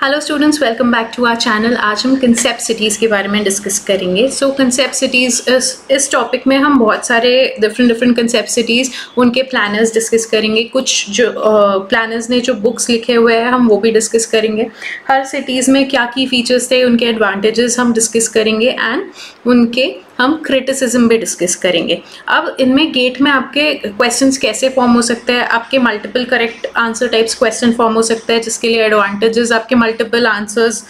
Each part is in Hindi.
Hello students, welcome back to our channel. आज हम कंसेप्ट सिटीज़ के बारे में डिस्कस करेंगे। सो कंसेप्ट सिटीज़ इस टॉपिक में हम बहुत सारे डिफरेंट कंसेप्ट सिटीज़, उनके प्लानर्स डिस्कस करेंगे। कुछ जो प्लानर्स ने जो बुक्स लिखे हुए हैं हम वो भी डिस्कस करेंगे। हर सिटीज़ में क्या की फीचर्स थे, उनके एडवांटेजेस हम डिस्कस करेंगे एंड उनके हम क्रिटिसिज्म भी डिस्कस करेंगे। अब इनमें गेट में आपके क्वेश्चंस कैसे फॉर्म हो सकते हैं, आपके multiple correct answer types question form हो सकता है, जिसके लिए एडवांटेजेस आपके मल्टीपल आंसर्स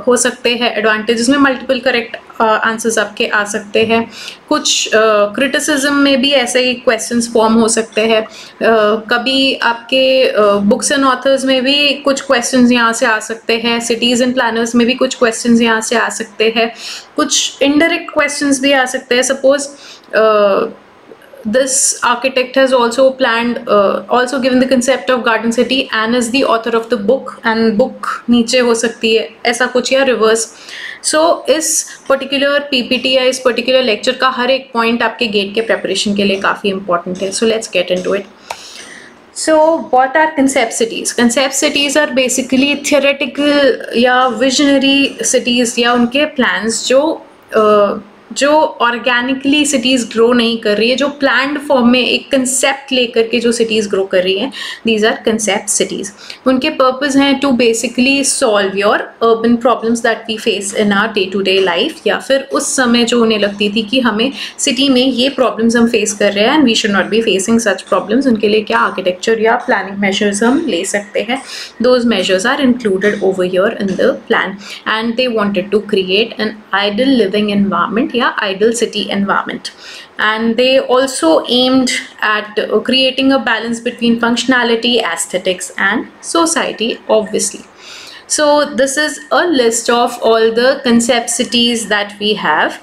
हो सकते हैं। एडवांटेजेस में मल्टीपल करेक्ट आंसर्स आपके आ सकते हैं। कुछ क्रिटिसिज्म में भी ऐसे ही क्वेश्चंस फॉर्म हो सकते हैं। कभी आपके बुक्स एंड ऑथर्स में भी कुछ क्वेश्चंस यहाँ से आ सकते हैं। सिटीज़ एंड प्लानर्स में भी कुछ क्वेश्चंस यहाँ से आ सकते हैं। कुछ इनडायरेक्ट क्वेश्चंस भी आ सकते हैं। Suppose this architect has also planned also given the concept of garden city and is the author of the book, and book नीचे हो सकती है ऐसा कुछ या रिवर्स। सो इस पर्टिकुलर पीपीटी या इस पर्टिकुलर लेक्चर का हर एक पॉइंट आपके गेट के प्रेपरेशन के लिए काफ़ी इंपॉर्टेंट है। So let's get into it. So what are concept cities? Concept cities are basically theoretical या visionary cities या उनके plans जो ऑर्गेनिकली सिटीज़ ग्रो नहीं कर रही है, जो प्लान्ड फॉर्म में एक कंसेप्ट लेकर के जो सिटीज़ ग्रो कर रही हैं, दीज आर कंसेप्ट सिटीज़। उनके पर्पस हैं to basically solve your urban problems that we face in our day to day life, या फिर उस समय जो उन्हें लगती थी कि हमें सिटी में ये प्रॉब्लम्स हम फेस कर रहे हैं and we should not be facing such problems. उनके लिए क्या आर्किटेक्चर या प्लानिंग मेजर्स हम ले सकते हैं, those measures are included over here in the plan. And they wanted to create an ideal living environment या ideal city environment, and they also aimed at creating a balance between functionality, aesthetics and society, obviously. So this is a list of all the concept cities that we have.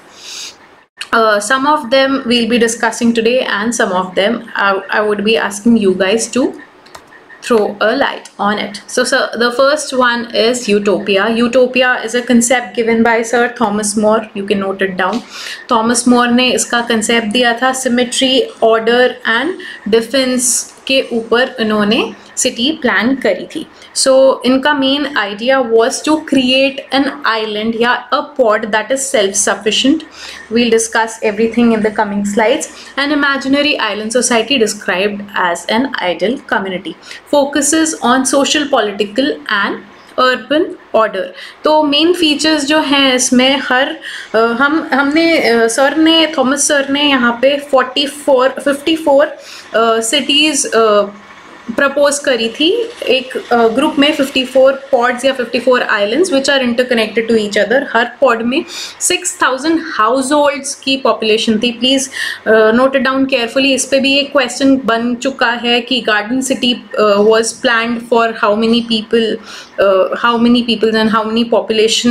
Some of them we'll be discussing today and some of them I would be asking you guys to throw a light on it. So the first one is utopia. Utopia is a concept given by Sir Thomas More. You can note it down. Thomas More ने इसका concept दिया था symmetry, order and defense के ऊपर इन्होंने सिटी प्लान करी थी। सो इनका main idea was to create an island या a pod that is self sufficient. We'll discuss everything in the coming slides. An imaginary island society described as an ideal community focuses on social, political and urban order. तो मेन फीचर्स जो हैं इसमें हमने थॉमस सर ने यहाँ पे 54 सिटीज़ प्रपोज करी थी। एक ग्रुप में 54 पॉड्स या 54 islands which are interconnected to each other. हर पॉड में 6000 हाउस होल्ड्स की पॉपुलेशन थी। Please note it down carefully. इस पे भी एक क्वेश्चन बन चुका है कि garden city was planned for how many peoples and how many population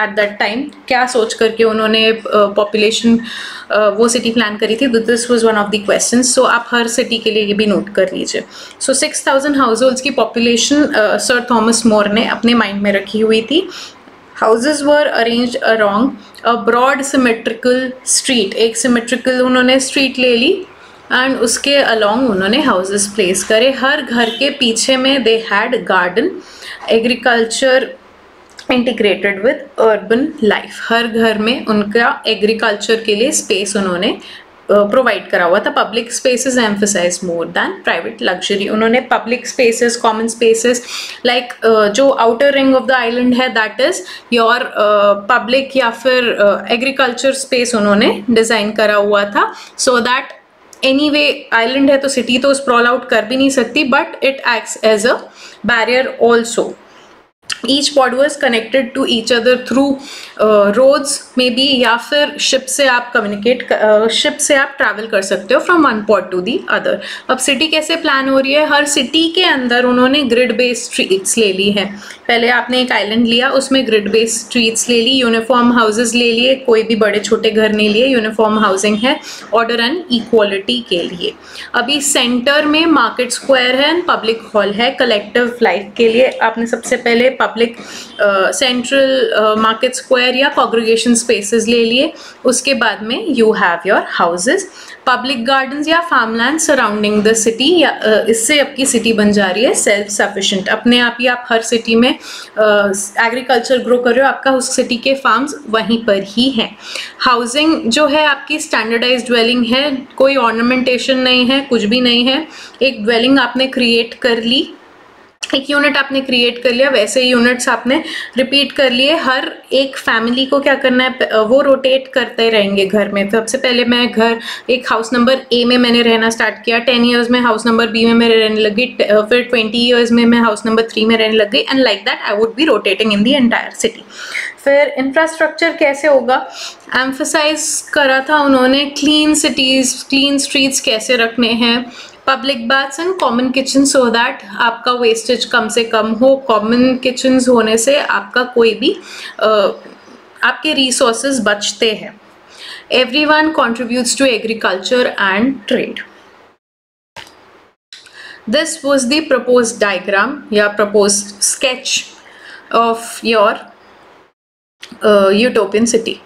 at that time. क्या सोच करके उन्होंने पॉपुलेशन वो सिटी प्लान करी थी। This was one of the question. So आप हर सिटी के लिए ये भी नोट कर लीजिए। सो 6000 हाउस होल्ड्स की पॉपुलेशन सर थॉमस मोर ने अपने माइंड में रखी हुई थी। Houses were arranged around a broad symmetrical street. एक सिमेट्रिकल उन्होंने स्ट्रीट ले ली एंड उसके अलॉन्ग उन्होंने हाउसेज प्लेस करे। हर घर के पीछे में they had garden, agriculture integrated with urban life. हर घर में उनका एग्रीकल्चर के लिए स्पेस उन्होंने प्रोवाइड करा हुआ था। Public spaces emphasise more than private luxury. उन्होंने public spaces, common spaces like जो outer ring of the island है दैट इज योर पब्लिक या फिर एग्रीकल्चर स्पेस उन्होंने डिज़ाइन करा हुआ था। सो दैट एनीवे आइलैंड है तो सिटी तो स्प्रॉल आउट कर भी नहीं सकती, but it acts as a barrier also. Each pod was connected to each other through roads maybe, या फिर शिप से आप शिप से आप ट्रैवल कर सकते हो from one pod to the other. अब सिटी कैसे प्लान हो रही है? हर सिटी के अंदर उन्होंने ग्रिड बेस्ड स्ट्रीट्स ले ली है। पहले आपने एक आइलैंड लिया, उसमें ग्रिड बेस्ड स्ट्रीट्स ले ली, यूनिफॉर्म हाउसेज ले लिए, कोई भी बड़े छोटे घर नहीं लिए, यूनिफॉर्म हाउसिंग है ऑर्डर एंड इक्वालिटी के लिए। अभी सेंटर में मार्केट स्क्वायर है एंड पब्लिक हॉल है कलेक्टिव लाइफ के लिए। आपने सबसे पहले पब्लिक सेंट्रल मार्केट स्क्वायर या कॉन्ग्रीगेशन स्पेसेस ले लिए. उसके बाद में you have your houses, public gardens या फार्मलैंड सराउंडिंग द सिटी. या इससे आपकी सिटी बन जा रही है सेल्फ सफिशिएंट. अपने आप ही आप हर सिटी में एग्रीकल्चर ग्रो कर रहे हो, आपका उस सिटी के फार्म्स वहीं पर ही हैं. हाउसिंग जो है आपकी स्टैंडर्डाइज्ड ड्वेलिंग है, कोई ऑर्नामेंटेशन नहीं है, कुछ भी नहीं है. एक ड्वेलिंग आपने क्रिएट कर ली, एक यूनिट आपने क्रिएट कर लिया, वैसे यूनिट्स आपने रिपीट कर लिए. हर एक फैमिली को क्या करना है, वो रोटेट करते रहेंगे घर में. तो सबसे पहले मैं घर एक हाउस नंबर ए में मैंने रहना स्टार्ट किया, 10 ईयर्स में हाउस नंबर बी में मेरे रहने लगी, फिर 20 ईयर्स में मैं हाउस नंबर 3 में रहने लग गई, and like that I would be rotating in the entire city. फिर इंफ्रास्ट्रक्चर कैसे होगा, एम्फसाइज करा था उन्होंने क्लीन सिटीज, क्लीन स्ट्रीट्स कैसे रखने हैं, public baths and common kitchen so that आपका वेस्टेज कम से कम हो. कॉमन किचन्स होने से आपका कोई भी आपके रिसोर्सेज बचते हैं. Everyone contributes to agriculture and trade. This was the proposed diagram या proposed sketch of your utopian city.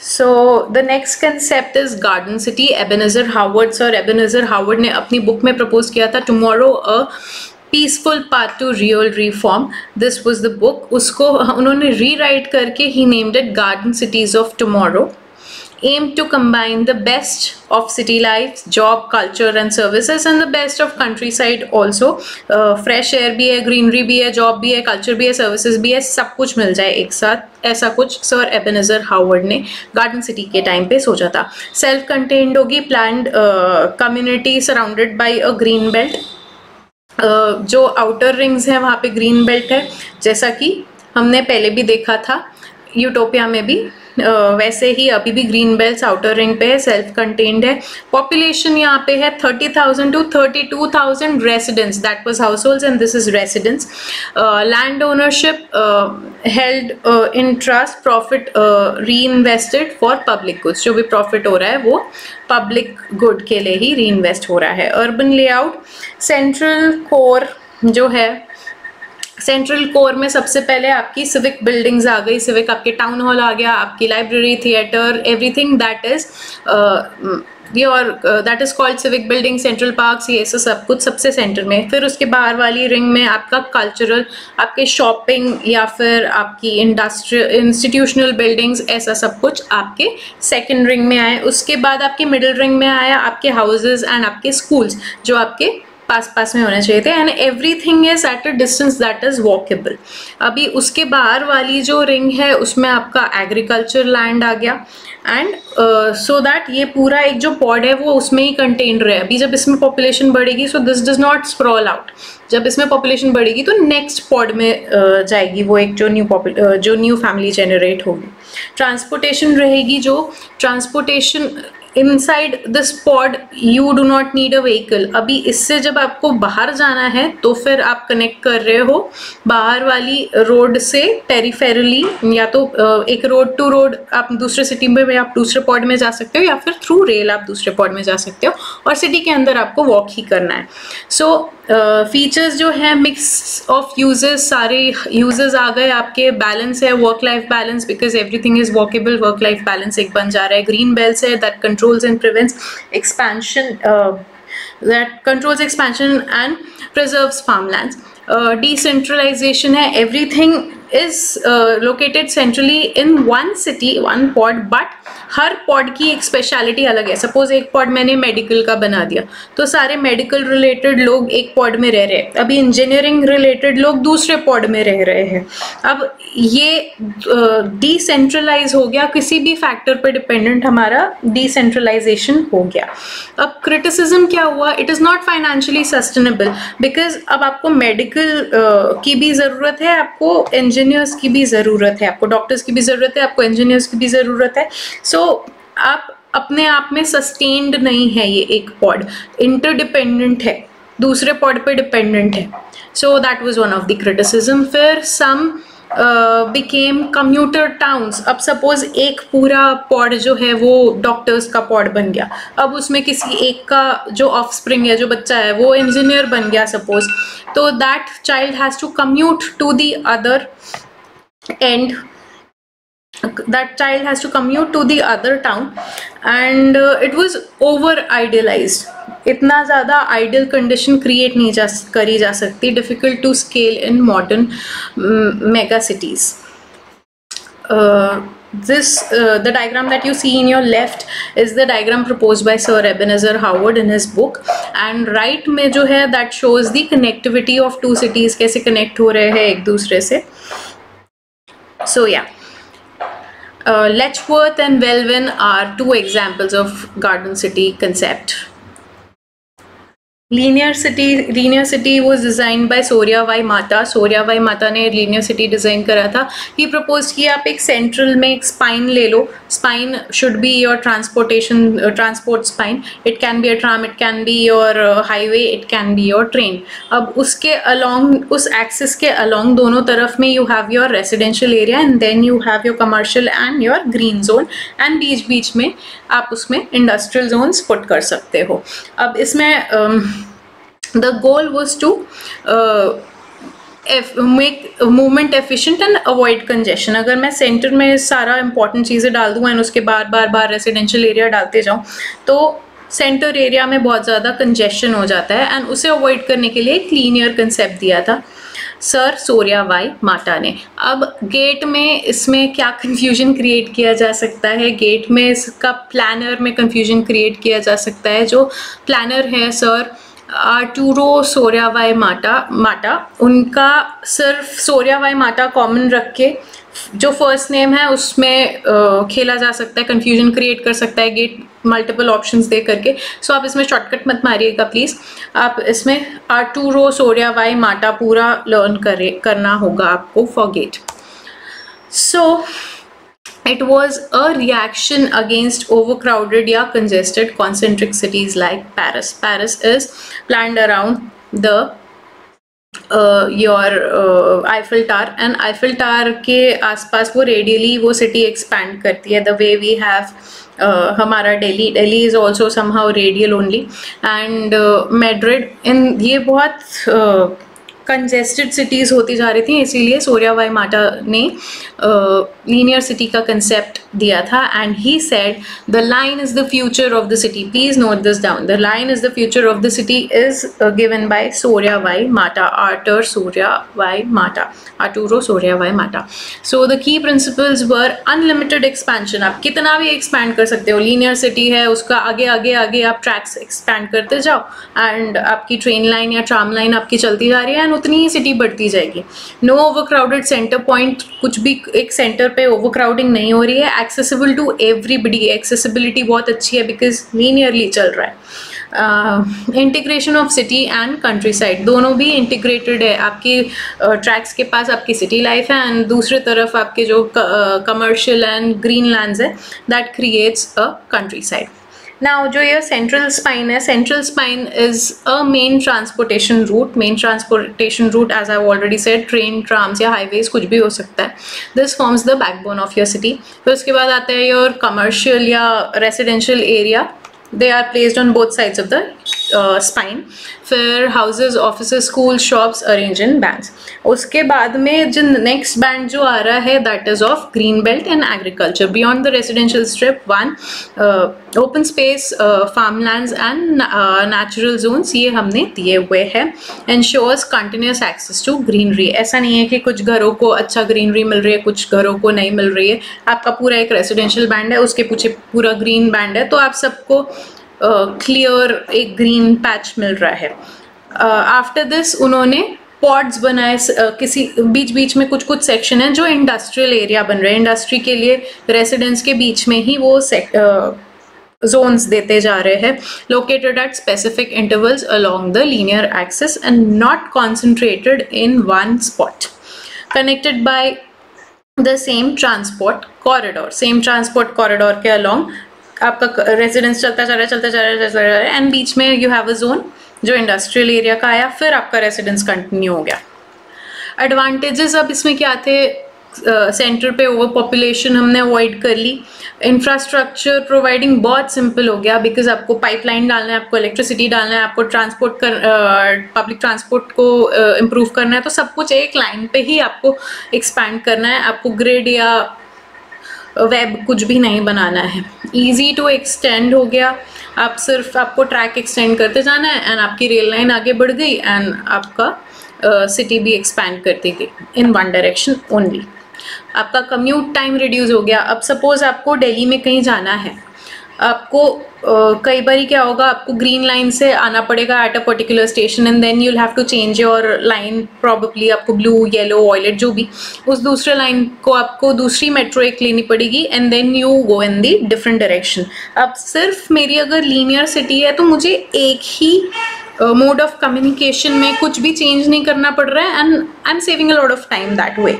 So the next concept is garden city. Ebenezer Howard, Sir Ebenezer Howard ने अपनी बुक में प्रपोज किया था Tomorrow a Peaceful Path to Real Reform. This was the book. उसको उन्होंने रीराइट करके he named it Garden Cities of Tomorrow. Aim to combine the best of city life, job, culture and services and the best of countryside also. Fresh air भी है, greenery भी है, job भी है, culture भी है, services भी है, सब कुछ मिल जाए एक साथ. ऐसा कुछ सर एबेनेजर हावर्ड ने गार्डन सिटी के टाइम पे सोचा था. सेल्फ कंटेन्ड होगी, planned community surrounded by a green belt. जो आउटर रिंग्स हैं वहाँ पे ग्रीन बेल्ट है, जैसा कि हमने पहले भी देखा था यूटोपिया में भी. वैसे ही अभी भी ग्रीन बेल्ट्स आउटर रिंग पे है, सेल्फ कंटेन्ड है. पॉपुलेशन यहाँ पे है 30,000 to 32,000 residents, that was households and this is residents. Land ownership held in trust, profit री इन्वेस्टेड फॉर पब्लिक गुड्स. जो भी प्रॉफिट हो रहा है वो पब्लिक गुड के लिए ही री इन्वेस्ट हो रहा है. अर्बन लेआउट, सेंट्रल कोर जो है, सेंट्रल कोर में सबसे पहले आपकी सिविक बिल्डिंग्स आ गई. सिविक आपके टाउन हॉल आ गया, आपकी library, theatre, everything that is that is called civic building. Central parks, ये सब कुछ सबसे सेंटर में. फिर उसके बाहर वाली रिंग में आपका कल्चरल, आपके शॉपिंग या फिर आपकी इंडस्ट्रियल इंस्टीट्यूशनल बिल्डिंग्स, ऐसा सब कुछ आपके सेकेंड रिंग में आए. उसके बाद आपके मिडिल रिंग में आया आपके हाउसेज एंड आपके स्कूल्स जो आपके पास में होने चाहिए थे. And everything is at a distance that is walkable. अभी उसके बाहर वाली जो रिंग है उसमें आपका एग्रीकल्चर लैंड आ गया. एंड सो दैट ये पूरा एक जो पॉड है वो उसमें ही कंटेन्ड रहे. अभी जब इसमें पॉपुलेशन बढ़ेगी, so this does not sprawl out. जब इसमें पॉपुलेशन बढ़ेगी तो नेक्स्ट पॉड में जाएगी वो एक जो न्यू फैमिली जनरेट होगी. ट्रांसपोर्टेशन रहेगी, जो transportation inside this pod you do not need a vehicle. अभी इससे जब आपको बाहर जाना है तो फिर आप कनेक्ट कर रहे हो बाहर वाली रोड से पेरिफेरली, या तो एक रोड टू रोड आप दूसरे सिटी में आप दूसरे पॉड में जा सकते हो, या फिर थ्रू रेल आप दूसरे पॉड में जा सकते हो, और सिटी के अंदर आपको वॉक ही करना है. सो फीचर्स जो है मिक्स ऑफ यूजेस, सारे यूजेस आ गए आपके. बैलेंस है, work life balance, because everything is walkable. Work life balance एक बन जा रहा है. ग्रीन बेल्ट्स है that controls and prevents expansion, that controls expansion and preserves farmlands. Decentralization है, everything is located centrally in one city, one pod, but her pod की एक स्पेशलिटी अलग है. सपोज एक पॉड मैंने मेडिकल का बना दिया तो सारे मेडिकल रिलेटेड लोग एक पॉड में रह रहे हैं. अभी इंजीनियरिंग रिलेटेड लोग दूसरे पॉड में रह रहे हैं. अब ये डिसेंट्रलाइज हो गया, किसी भी फैक्टर पर डिपेंडेंट हमारा डिसेंट्रलाइजेशन हो गया. अब क्रिटिसिज्म क्या हुआ, it is not financially sustainable, because अब आपको मेडिकल की भी ज़रूरत है, आपको इंजीनियर्स की भी ज़रूरत है, आपको डॉक्टर्स की भी ज़रूरत है, आपको इंजीनियर्स की भी ज़रूरत है. सो आप अपने आप में सस्टेन्ड नहीं है. ये एक पॉड इंटरडिपेंडेंट है, दूसरे पॉड पे डिपेंडेंट है. So that was one of the criticism. फिर सम बिकेम कम्यूटर टाउन्स। अब सपोज एक पूरा पॉड जो है वो डॉक्टर्स का पॉड बन गया, अब उसमें किसी एक का जो ऑफस्प्रिंग है, जो बच्चा है, वो इंजीनियर बन गया सपोज, तो that child has to commute to the other end, that child has to commute to the other town, and it was over idealized। इतना ज़्यादा आइडियल कंडीशन क्रिएट नहीं करी जा सकती, difficult to scale in modern mega cities. the diagram that you see in your left is the diagram proposed by Sir Ebenezer Howard in his book, and right में जो है that shows the connectivity of two cities, कैसे connect हो रहे हैं एक दूसरे से। So yeah, Letchworth and Welwyn are two examples of garden city concept। Linear city was designed by Surya Y Mata। Surya Y Mata ने linear city design करा था। He proposed कि आप एक central में एक spine ले लो, spine should be your transport spine, it can be a tram, it can be your highway, it can be your train। अब उसके along, उस axis के along दोनों तरफ में you have your residential area and then you have your commercial and your green zone, and बीच में आप उसमें industrial zones put कर सकते हो। अब इसमें the goal was to make movement efficient and avoid congestion। अगर मैं सेंटर में सारा important चीज़ें डाल दूँ एंड उसके बार रेसिडेंशियल एरिया डालते जाऊँ तो सेंटर एरिया में बहुत ज़्यादा कंजेशन हो जाता है, एंड उसे अवॉइड करने के लिए एक लीनियर कंसेप्ट दिया था सर सूर्या वाई माटा ने। अब गेट में इसमें क्या कंफ्यूजन क्रिएट किया जा सकता है, गेट में इसका प्लानर में कंफ्यूजन क्रिएट किया जा सकता है। जो प्लानर है सर आर्टूरो सूर्या वाई माटा, उनका सिर्फ सूर्या वाई माटा कॉमन रख के जो फर्स्ट नेम है उसमें खेला जा सकता है, कंफ्यूजन क्रिएट कर सकता है गेट मल्टीपल ऑप्शंस दे करके। सो आप इसमें शॉर्टकट मत मारिएगा प्लीज़, आप इसमें आर्टूरो सूर्या वाई माटा पूरा लर्न करना होगा आपको forget. So it was a reaction against overcrowded या congested concentric cities like Paris। Paris is planned around the your Eiffel Tower, and Eiffel Tower के आसपास वो रेडियली वो सिटी एक्सपैंड करती है। the way we have हमारा Delhi is also somehow radial only, and Madrid, इन ये बहुत कंजेस्टेड सिटीज़ होती जा रही थी, इसीलिए सूर्या वाई माटा ने लीनियर सिटी का कंसेप्ट दिया था। And he said the line is the future of the city, please note this down, the line is the future of the city is given by Soria y Mata, Arturo Soria y Mata. So the key principles were unlimited expansion, आप कितना भी एक्सपैंड कर सकते हो, लीनियर सिटी है उसका आगे आप ट्रैक्स एक्सपैंड करते जाओ एंड आपकी ट्रेन लाइन या ट्राम लाइन आपकी चलती जा रही है, उतनी ही सिटी बढ़ती जाएगी। नो ओवरक्राउडेड सेंटर पॉइंट, कुछ भी एक सेंटर पे ओवरक्राउडिंग नहीं हो रही है। एक्सेसिबल टू एवरीबडी, एक्सेसिबिलिटी बहुत अच्छी है बिकॉज लीनियरली चल रहा है। Integration of city and country side, दोनों भी इंटीग्रेटेड है, आपकी ट्रैक्स के पास आपकी सिटी लाइफ है एंड दूसरी तरफ आपके जो कमर्शियल एंड ग्रीन लैंड्स है, that creates a countryside. Now जो ये सेंट्रल स्पाइन है, central spine is a main transportation route, as I already said, train, trams या हाईवेज कुछ भी हो सकता है। This forms the backbone of your city. फिर उसके बाद आता है योर कमर्शियल या residential area, they are placed on both sides of the spine. फिर houses, offices, school, shops arrange in bands. उसके बाद में जो नेक्स्ट बैंड जो आ रहा है that is of green belt and agriculture. Beyond the residential strip 1 open space, farmlands and natural zones, ये हमने दिए हुए हैं। Ensures continuous access to greenery, ऐसा नहीं है कि कुछ घरों को अच्छा ग्रीनरी मिल रही है, कुछ घरों को नहीं मिल रही है। आपका पूरा एक रेसिडेंशियल बैंड है, उसके पीछे पूरा ग्रीन बैंड है, तो आप सबको क्लियर एक ग्रीन पैच मिल रहा है। आफ्टर दिस उन्होंने पॉड्स बनाए, किसी बीच में कुछ सेक्शन है जो इंडस्ट्रियल एरिया बन रहे हैं, इंडस्ट्री के लिए रेसिडेंस के बीच में ही वो zones देते जा रहे हैं, located at specific intervals along the linear axis and not concentrated in one spot, connected by the same transport corridor। same transport corridor के along आपका रेजिडेंस चलता जा रहा है एंड बीच में यू हैव अ जोन जो इंडस्ट्रियल एरिया का आया, फिर आपका रेजिडेंस कंटिन्यू हो गया। एडवांटेजेस अब इसमें क्या थे, सेंटर पे ओवर पॉपुलेशन हमने अवॉइड कर ली, इंफ्रास्ट्रक्चर प्रोवाइडिंग बहुत सिंपल हो गया, बिकॉज आपको पाइपलाइन डालना है, आपको इलेक्ट्रिसिटी डालना है, आपको पब्लिक ट्रांसपोर्ट को इम्प्रूव करना है, तो सब कुछ एक लाइन पे ही आपको एक्सपैंड करना है, आपको ग्रिड या वेब कुछ भी नहीं बनाना है। ईजी टू एक्सटेंड हो गया, आप सिर्फ आपको ट्रैक एक्सटेंड करते जाना है एंड आपकी रेल लाइन आगे बढ़ गई एंड आपका सिटी भी एक्सपैंड करती गई इन वन डायरेक्शन ओनली। आपका कम्यूट टाइम रिड्यूस हो गया। अब सपोज आपको दिल्ली में कहीं जाना है, आपको कई बार क्या होगा, आपको ग्रीन लाइन से आना पड़ेगा at a particular station and then you will have to change your line, probably आपको ब्लू, येलो, वॉयलेट जो भी, उस दूसरे लाइन को आपको दूसरी मेट्रो एक लेनी पड़ेगी and then you go in the different direction. अब सिर्फ मेरी अगर लीनियर सिटी है तो मुझे एक ही मोड ऑफ कम्युनिकेशन में कुछ भी चेंज नहीं करना पड़ रहा है and I am saving a lot of time that way.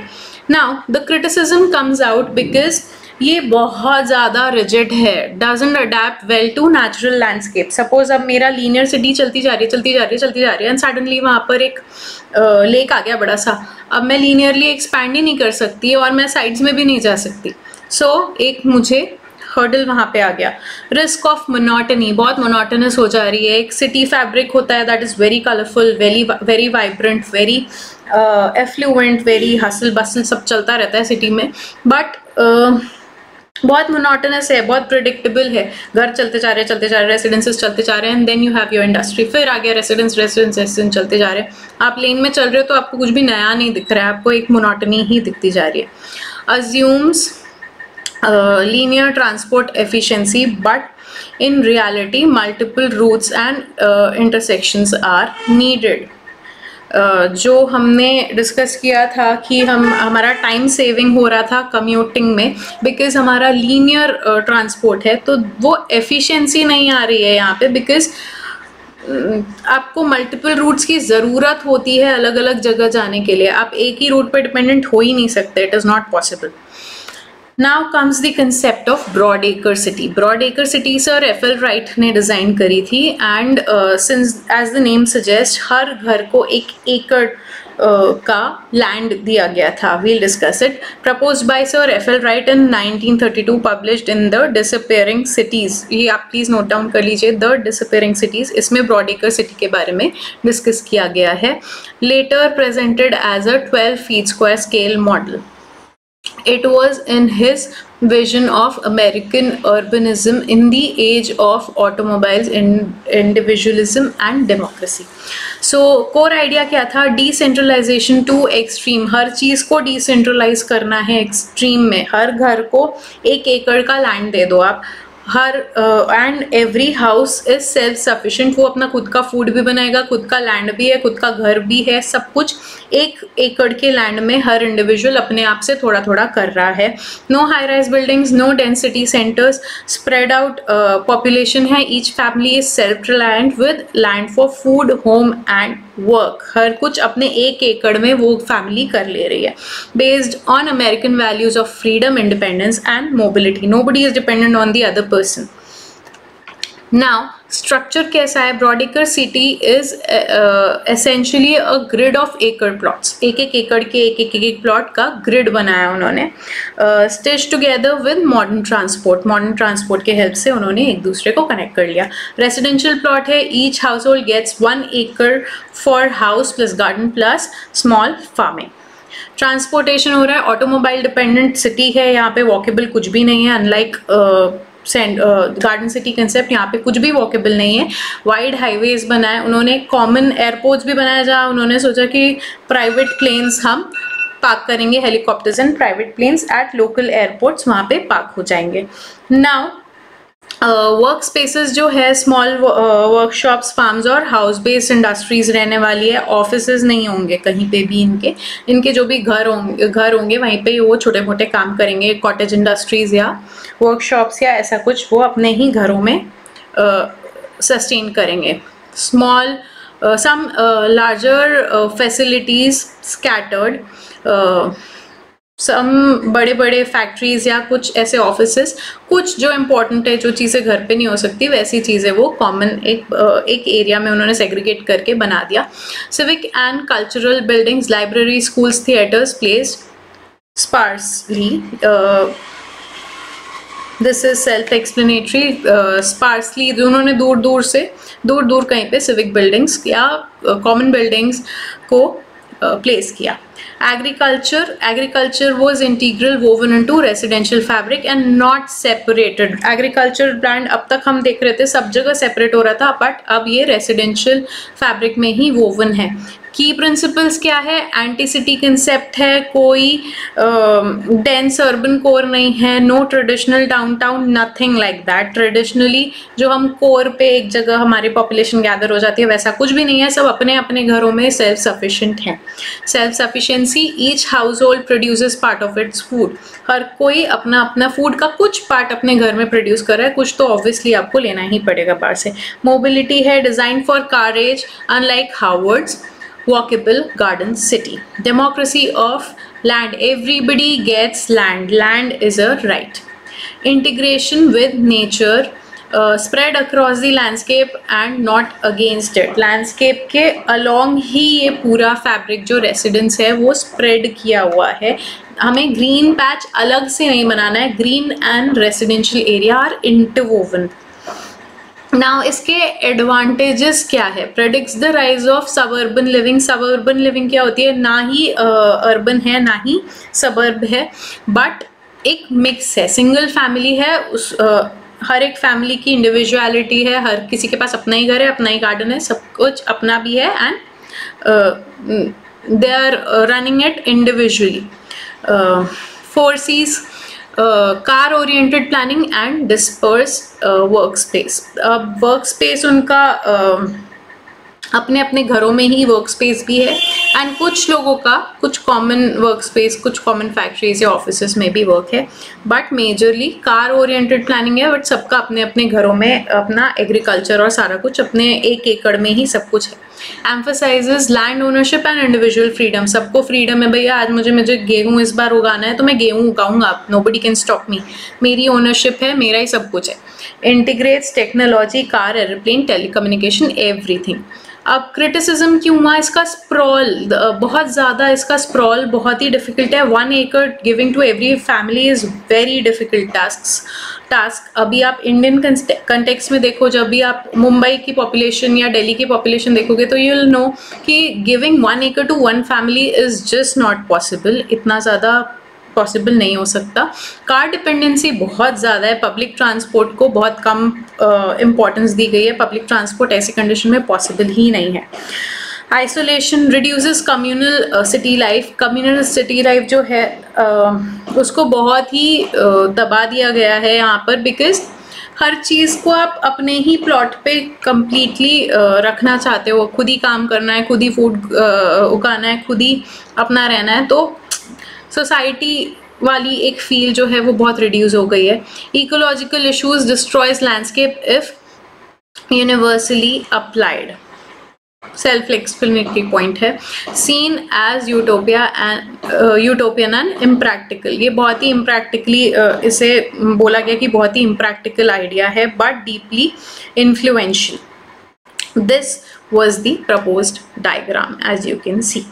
Now the criticism comes out because ये बहुत ज़्यादा रिजिड है, doesn't adapt well to natural landscape. Suppose अब मेरा लीनियर सिटी चलती जा रही है एंड सडनली वहाँ पर एक लेक आ गया बड़ा सा, अब मैं लीनियरली एक्सपैंड ही नहीं कर सकती और मैं साइड्स में भी नहीं जा सकती। सो एक मुझे हर्डल वहाँ पे आ गया। रिस्क ऑफ मोनोटनी, बहुत मोनोटनस हो जा रही है। एक सिटी फैब्रिक होता है that is very colourful, very vibrant, very affluent, very hustle bustle, सब चलता रहता है सिटी में, बट बहुत मोनोटनस है, बहुत प्रिडिक्टेबल है। घर चलते जा रहे, रेसिडेंसेस चलते जा रहे हैं and then you have your industry, फिर आ गया रेसिडेंस चलते जा रहे हैं। आप लेन में चल रहे हो तो आपको कुछ भी नया नहीं दिख रहा है, आपको एक मोनोटनी ही दिखती जा रही है। Assumes linear transport efficiency, but in reality multiple routes and intersections are needed. जो हमने डिस्कस किया था कि हमारा टाइम सेविंग हो रहा था कम्यूटिंग में, बिकॉज हमारा लीनियर ट्रांसपोर्ट है, तो वो एफिशिएंसी नहीं आ रही है यहाँ पे, बिकॉज आपको मल्टीपल रूट्स की ज़रूरत होती है अलग अलग जगह जाने के लिए। आप एक ही रूट पे डिपेंडेंट हो ही नहीं सकते, it is not possible. Now comes the concept of Broadacre City. Broadacre City Sir F.L. Wright ने डिज़ाइन करी थी and since as the name suggests हर घर को एक एकड़ का लैंड दिया गया था। We'll discuss it. Proposed by Sir F.L. Wright in 1932, published in The Disappearing Cities. ये आप प्लीज़ नोट डाउन कर लीजिए, The Disappearing Cities। इसमें Broadacre City के बारे में डिस्कस किया गया है। Later presented as a 12 feet square scale model. It was in his vision of American urbanism in the age of automobiles, individualism and democracy. So core idea क्या था? Decentralization to extreme. हर चीज़ को decentralize करना है extreme में। हर घर को एक एकड़ का लैंड दे दो आप, her and every house is self sufficient. वो अपना खुद का फूड भी बनाएगा, खुद का लैंड भी है, खुद का घर भी है, सब कुछ एक एकड़ के लैंड में हर इंडिविजुअल अपने आप से थोड़ा थोड़ा कर रहा है। No high rise buildings, no density centres, spread out population है, each family is self reliant with land for food, home and work. हर कुछ अपने एक एकड़ में वो फैमिली कर ले रही है। Based on American values of freedom, independence and mobility, nobody is dependent on the other person. Now structure कैसा है? Broadacre city is essentially a grid of एकड़ प्लॉट्स। एक एक एकड़ के एक प्लॉट का ग्रिड बनाया उन्होंने, stitch together with modern transport के हेल्प से उन्होंने एक दूसरे को कनेक्ट कर लिया। रेसिडेंशियल प्लॉट है, ईच हाउस होल्ड गेट्स 1 एकड़ for house plus garden plus small farming. Transportation हो रहा है, ऑटोमोबाइल डिपेंडेंट सिटी है, यहाँ पे वॉकेबल कुछ भी नहीं है, अनलाइक गार्डन सिटी कंसेप्ट यहाँ पे कुछ भी वॉकेबल नहीं है। वाइड हाईवेज बनाए उन्होंने, कॉमन एयरपोर्ट्स भी बनाया जहाँ उन्होंने सोचा कि प्राइवेट प्लेन्स हम पार्क करेंगे, helicopters and private planes at local airports वहाँ पे पार्क हो जाएंगे। नाउ वर्क स्पेसेस जो है, स्मॉल वर्कशॉप्स, फार्म्स और हाउस बेस्ड इंडस्ट्रीज रहने वाली है। ऑफिसेज नहीं होंगे कहीं पे भी, इनके जो भी घर होंगे वहीं पे वो छोटे मोटे काम करेंगे, कॉटेज इंडस्ट्रीज या वर्कशॉप्स या ऐसा कुछ वो अपने ही घरों में सस्टेन करेंगे। Small some larger facilities scattered सम बड़े बड़े फैक्ट्रीज या कुछ ऐसे ऑफिसेस, कुछ जो इम्पोर्टेंट है, जो चीज़ें घर पे नहीं हो सकती वैसी चीज़ें वो कॉमन एक एरिया में उन्होंने सेग्रीगेट करके बना दिया. Civic and cultural buildings, library, schools, theatres placed sparsely. This is self explanatory. Sparsely उन्होंने दूर दूर कहीं पे सिविक बिल्डिंग्स या कॉमन बिल्डिंग्स को प्लेस किया. Agriculture was integral, woven into residential fabric and not separated. Agriculture brand अब तक हम देख रहे थे सब जगह सेपरेट हो रहा था, बट अब ये रेसिडेंशियल फैब्रिक में ही वोवन है. की प्रिंसिपल्स क्या है? एंटी सिटी कंसेप्ट है, कोई डेंस अर्बन कोर नहीं है, no traditional downtown, nothing like that. Traditionally जो हम कोर पे एक जगह हमारी पॉपुलेशन गैदर हो जाती है वैसा कुछ भी नहीं है. सब अपने अपने घरों में सेल्फ सफिशिएंट हैं. Self sufficiency, each household produces part of its food. हर कोई अपना अपना फूड का कुछ पार्ट अपने घर में प्रोड्यूस कर रहा है, कुछ तो ऑब्वियसली आपको लेना ही पड़ेगा बाहर से. मोबिलिटी है, design for car age, unlike Howard's walkable garden city. Democracy of land, everybody gets land. Land is a right. Integration with nature, spread across the landscape and not against it. Landscape के along ही ये पूरा fabric जो residence है वो spread किया हुआ है. हमें green patch अलग से नहीं बनाना है. Green and residential area are interwoven. Now इसके एडवांटेजेस क्या है? Predicts the rise of suburban living. Suburban living क्या होती है? ना ही अर्बन है ना ही सबअर्ब है, बट एक मिक्स है. सिंगल फैमिली है, उस हर एक फैमिली की इंडिविजुअलिटी है, हर किसी के पास अपना ही घर है, अपना ही गार्डन है, सब कुछ अपना भी है, and they are running it individually. Forces car oriented planning and disperse work space. अब वर्क स्पेस उनका अपने अपने घरों में ही वर्क स्पेस भी है, एंड कुछ लोगों का कुछ कॉमन वर्क स्पेस, कुछ कॉमन फैक्ट्रीज या ऑफिसेस में भी वर्क है, but majorly car oriented planning है. बट सबका अपने अपने घरों में अपना एग्रीकल्चर और सारा कुछ अपने एक एकड़ में ही सब कुछ है. Emphasises land ownership and individual freedom. सबको फ्रीडम है, भैया आज मुझे गेहूँ इस बार उगाना है तो मैं गेहूँ उगाऊंगा, नोबडी कैन स्टॉप मी. मेरी ओनरशिप है, मेरा ही सब कुछ है. Integrates technology, car, aeroplane, telecommunication, everything. अब क्रिटिसिज्म क्यों हुआ? इसका स्प्रॉल बहुत ज़्यादा, इसका स्प्रॉल बहुत ही डिफिकल्ट है. 1 एकड़ giving to every family is very difficult task. अभी आप इंडियन कंटेक्स्ट में देखो, जब भी आप मुंबई की पॉपुलेशन या दिल्ली की पॉपुलेशन देखोगे तो यू विल नो कि गिविंग 1 एकड़ to 1 family is just not possible. इतना ज़्यादा पॉसिबल नहीं हो सकता. कार डिपेंडेंसी बहुत ज़्यादा है. पब्लिक ट्रांसपोर्ट को बहुत कम इम्पोर्टेंस दी गई है. पब्लिक ट्रांसपोर्ट ऐसी कंडीशन में पॉसिबल ही नहीं है. Isolation reduces communal city life. Communal city life जो है उसको बहुत ही दबा दिया गया है यहाँ पर, बिकॉज हर चीज़ को आप अपने ही प्लॉट पे कम्प्लीटली रखना चाहते हो. खुद ही काम करना है, खुद ही फूड उगाना है, खुद ही अपना रहना है, तो सोसाइटी वाली एक फील जो है वो बहुत रिड्यूस हो गई है. Ecological issues destroys landscape if universally applied. Self explanatory point है. Seen as utopian and impractical. ये बहुत ही इम्प्रैक्टिकली इसे बोला गया कि बहुत ही इम्प्रैक्टिकल आइडिया है, but deeply influential. This was the proposed diagram as you can see.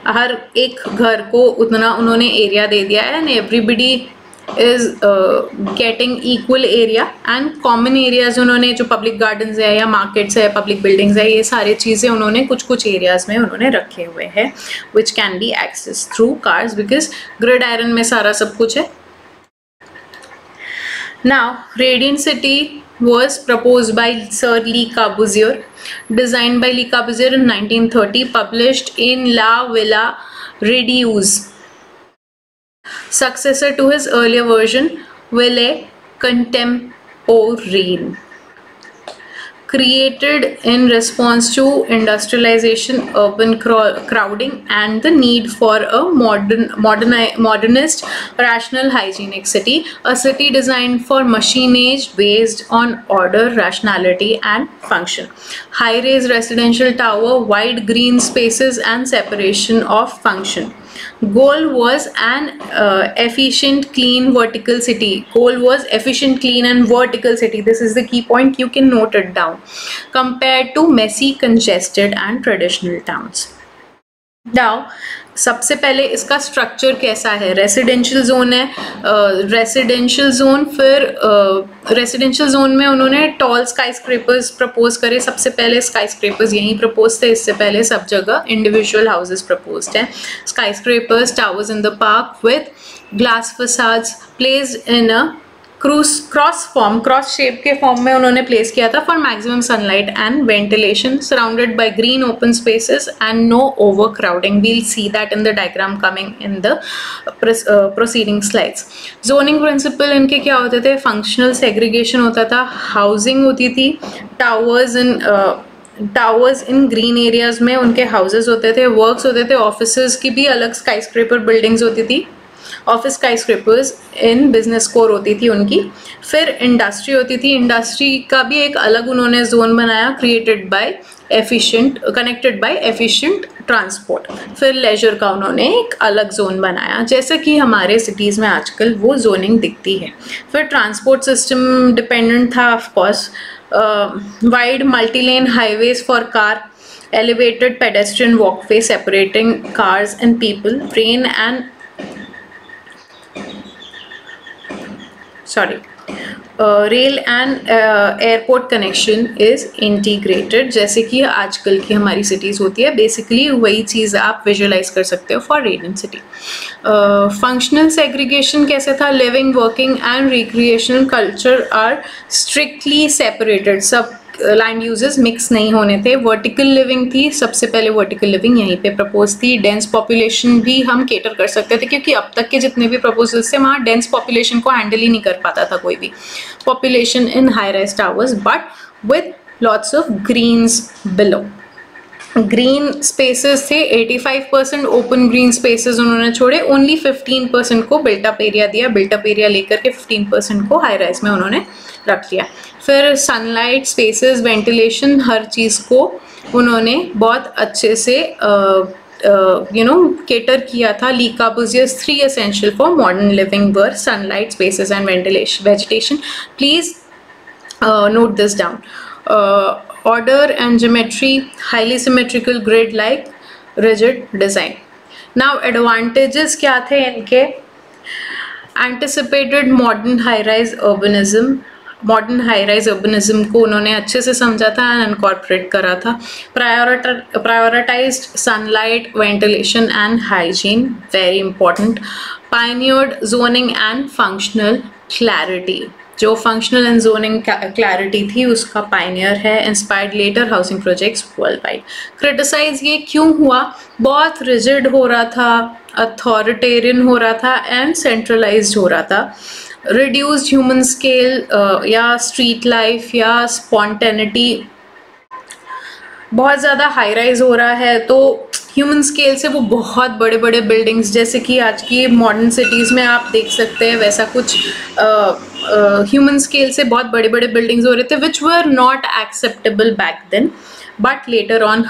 हर एक घर को उतना उन्होंने एरिया दे दिया है, and everybody is getting equal area, and common areas उन्होंने जो पब्लिक गार्डन्स है या मार्केट्स है, पब्लिक बिल्डिंग्स है, ये सारी चीज़ें उन्होंने कुछ एरियाज में उन्होंने रखे हुए हैं, which can be access through cars, because grid iron में सारा सब कुछ है. Now radiant city was proposed by Sir Le Corbusier, designed by Le Corbusier in 1930, published in La Villa Reduce. Successor to his earlier version, Ville Contemporaine. Created in response to industrialization, urban crowding, and the need for a modernist, rational, hygienic city. A city designed for machine age, based on order, rationality, and function. High-rise residential tower, wide green spaces, and separation of function. Goal was an efficient, clean, vertical city. Goal was efficient, clean and vertical city. This is the key point. You can note it down. Compared to messy, congested and traditional towns. Now, सबसे पहले इसका स्ट्रक्चर कैसा है. रेसिडेंशियल जोन है. रेसिडेंशियल जोन, फिर रेसिडेंशियल जोन में उन्होंने टॉल स्काई स्क्रेपर्स प्रपोज करे. सबसे पहले स्काई स्क्रेपर्स यहीं प्रपोज थे. इससे पहले सब जगह इंडिविजुअल हाउसेस प्रपोज्ड हैं. Skyscrapers, towers in the park with glass facades placed in a cross shape के फॉर्म में उन्होंने प्लेस किया था for maximum sunlight and ventilation, surrounded by green open spaces and no overcrowding. We'll see that in the diagram coming in the proceeding slides. Zoning principle इनके क्या होते थे? फंक्शनल सेग्रीगेशन होता था, हाउसिंग होती थी, टावर्स इन ग्रीन एरियाज में उनके हाउसेज होते थे, वर्क्स होते थे, ऑफिसेज की भी अलग स्काई स्क्रेपर बिल्डिंग्स होती थी, office sky scrapers in business core होती थी उनकी. फिर इंडस्ट्री होती थी. इंडस्ट्री का भी एक अलग उन्होंने जोन बनाया, कनेक्टेड बाय एफिशिएंट ट्रांसपोर्ट. फिर लेजर का उन्होंने एक अलग जोन बनाया, जैसे कि हमारे सिटीज़ में आजकल वो जोनिंग दिखती है. फिर ट्रांसपोर्ट सिस्टम डिपेंडेंट था of course. Wide multi lane highways for car, elevated pedestrian walkway separating cars and people, rail and airport connection is integrated. जैसे कि आजकल की हमारी सिटीज़ होती है, बेसिकली वही चीज़ आप विजुअलाइज कर सकते हो for radiant city. Functional segregation कैसे था? Living, working and recreational culture are strictly separated. सब लैंड यूजेस मिक्स नहीं होने थे. वर्टिकल लिविंग थी. सबसे पहले वर्टिकल लिविंग यहीं पे प्रपोज थी. डेंस पॉपुलेशन भी हम केटर कर सकते थे, क्योंकि अब तक के जितने भी प्रपोजल्स थे वहाँ डेंस पॉपुलेशन को हैंडल ही नहीं कर पाता था कोई भी. Population in high rise towers but with lots of greens below. Green spaces थे 85%. ओपन ग्रीन स्पेसेस उन्होंने छोड़े. ओनली 15% को बिल्टअप एरिया दिया. बिल्टअप एरिया लेकर के 15% को हाई राइज में उन्होंने रख लिया. फिर सनलाइट, स्पेसेस, वेंटिलेशन, हर चीज़ को उन्होंने बहुत अच्छे से केटर किया था. ली कॉर्बूसियर्स 3 essential for modern living were sunlight, spaces and vegetation. Please note this down. Order and geometry, highly symmetrical grid like rigid design. Now advantages क्या थे इनके? Anticipated modern high-rise urbanism. Modern high rise urbanism को उन्होंने अच्छे से समझा था एंड इनकॉर्पोरेट करा था. Prioritized sunlight, ventilation and hygiene, very important. Pioneered zoning and functional clarity. जो फंक्शनल एंड जोनिंग क्लैरिटी थी उसका पायनियर है. Inspired later housing projects worldwide. Criticize ये क्यों हुआ? बहुत रिजिड हो रहा था, अथॉरिटेरियन हो रहा था एंड सेंट्रलाइज्ड हो रहा था. रिड्यूस्ड ह्यूमन स्केल या स्ट्रीट लाइफ या स्पॉन्टेनिटी. बहुत ज़्यादा हाई राइज हो रहा है तो ह्यूमन स्केल से वो बहुत बड़े बड़े बिल्डिंग्स, जैसे कि आज की मॉडर्न सिटीज़ में आप देख सकते हैं, वैसा कुछ ह्यूमन स्केल से बहुत बड़े बड़े बिल्डिंग्स हो रहे थे which were not acceptable back then. But later on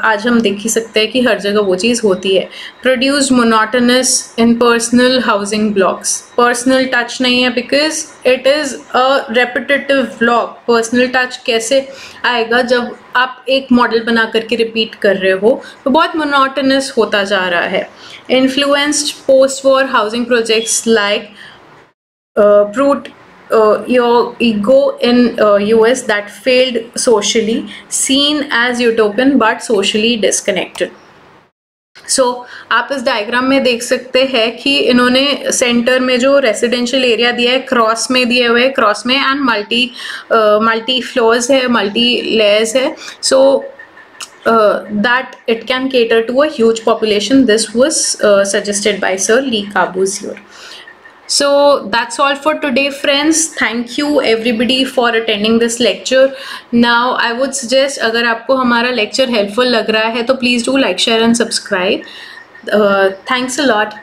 आज हम देख ही सकते हैं कि हर जगह वो चीज़ होती है. Produced monotonous impersonal housing blocks. Personal touch नहीं है because it is a repetitive block. Personal touch कैसे आएगा जब आप एक मॉडल बना करके रिपीट कर रहे हो? तो बहुत मोनोटोनस होता जा रहा है. Influenced post war housing projects like Brute your ego in US that failed socially, seen as utopian but socially disconnected. So आप इस डायग्राम में देख सकते हैं कि इन्होंने सेंटर में जो रेसिडेंशियल एरिया दिया है क्रॉस में दिए हुए, क्रॉस में एंड मल्टी फ्लोर्स है, मल्टी लेयर्स है. So that it can cater to a huge population. This was suggested by Sir Le Corbusier. So that's all for today, friends. Thank you everybody for attending this lecture. Now I would suggest अगर आपको हमारा lecture helpful लग रहा है तो please do like, share and subscribe. Thanks a lot.